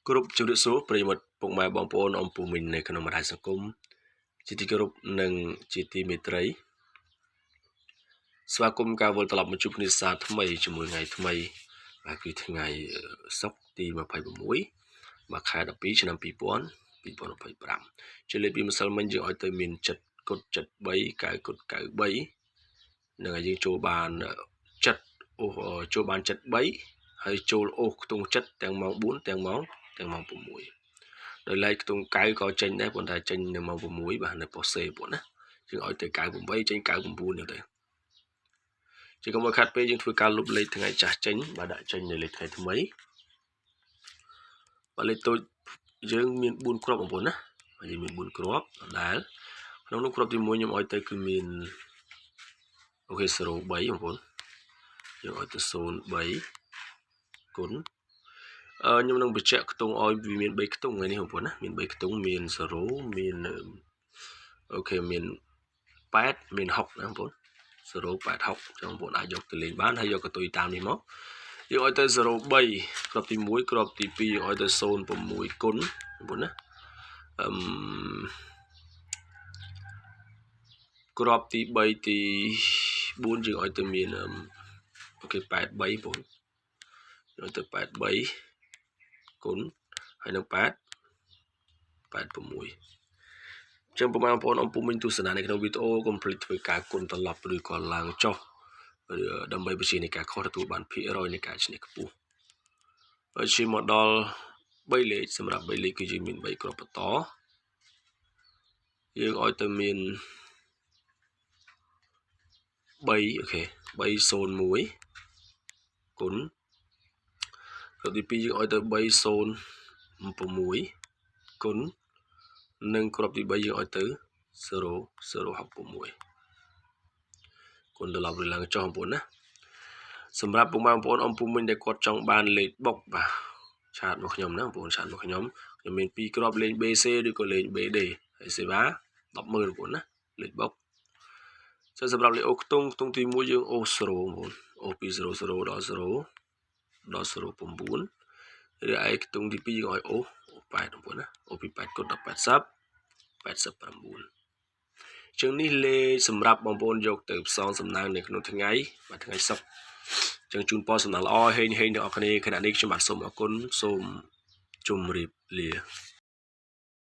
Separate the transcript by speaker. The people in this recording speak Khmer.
Speaker 1: គ្រប់ជំរាបសួរប្រិយមិត្តពុកម៉ែបងប្អូនអមពូមីងនៅក្នុងបណ្ដាញសង្គមជាទីគោរពនិងជាទីមេត្រីស្វាគមន៍ការវិលត្រឡប់មកជួបគ្នាសារថ្មីជាមួយថ្ងៃថ្មីបាទគឺថ្ងៃសុក្រទី26មកខែ12ឆ្នាំ2025ជាលេខពីម្សិលមិញយើងឲ្យទៅមាន7គុត73 9គុត93នឹងឲ្យយើងចូលបានចូលបាន73ហើយចូលអូសខ្ទង់7ទាំងម៉ោង4ទាំងម៉ោង6ដោយឡែកខ្ទង់9ក៏ចេញដែរប៉ុន្តែចេញនៅម៉ោង6បាទនៅប៉ុសេបងណាយើងឲ្យទៅ98ចេញ99ហ្នឹងទៅជាកុំឲ្យខាត់ពេលយើងធ្វើការលុបលេខថ្ងៃចាស់ចេញបាទដាក់ចេញនៅលេខថ្ងៃថ្មីបាទលេខតូចយើងមាន4គ្រាប់បងប្អូនណាយើងមាន4គ្រាប់ដែលក្នុងនោះគ្រាប់ទី1ខ្ញុំឲ្យទៅគឺមានអូខេ03បងប្អូនយើងឲ្យទៅ03គុណខ្ញុំនឹងបញ្ជាក់ខ្ទង់ឲ្យវាមាន3ខ្ទង់ថ្ងៃនេះបងប្អូនណាមាន3ខ្ទង់មាន0មានអូខេមាន8មាន6ណាបងប្អូន0 8 6ចឹងបងប្អូនអាចយកទៅលេងបានហើយយកកតុយតាមនេះមកយើងឲ្យទៅ03គ្រាប់ទី1គ្រាប់ទី2យើងឲ្យទៅ06គុណបងប្អូនណាគ្រាប់ទី3ទី4យើងឲ្យទៅមានអូខេ83បងប្អូនយកទៅ83គុណហើយនឹង86ចឹងបងប្អូនអំពុំមិញទស្សនានៅក្នុងវីដេអូកុំភ្លេចធ្វើការគុណត្រឡប់ឬក៏ឡើងចុះដើម្បីបញ្ជានៃការខុសទទួលបានភាគរយនៃការឈ្នះខ្ពស់ហើយឈានមកដល់3លេខសម្រាប់3លេខគឺយើងមាន3គ្រាប់បន្តយើងឲ្យទៅមាន3អូខេ301គុណគ្រាប់ទី2យើងឲ្យទៅ306គុណនិងគ្រាប់ទី3យើងឲ្យទៅ0066គុណត្រឡប់ឡើងចុះបងប្អូនណាសម្រាប់បងប្អូនអំពុំមិញដែលគាត់ចង់បានលេខបុកបាទឆាតមកខ្ញុំណាបងប្អូនឆាតមកខ្ញុំមាន2គ្រាប់លេខ BC ឬក៏លេខ BD ហើយសេវា100,000បងប្អូនណាលេខបុកសម្រាប់លេខអូខ្ទង់ទី1យើងអូ0បងប្អូនអូពី00ដល់0ដល់09ឬឯខ្ទង់ទី2យើងឲ្យអូ8បងប្អូនណាអូពី8គុណដល់89ជាងនេះលេខសម្រាប់បងប្អូនយកទៅផ្សងសំណាងនៅក្នុងថ្ងៃបាទថ្ងៃសុក្រចឹងជូនពរសំណាងល្អហេងទាំងអស់គ្នាខណៈនេះខ្ញុំបាទសូមអរគុណសូមជម្រាបលា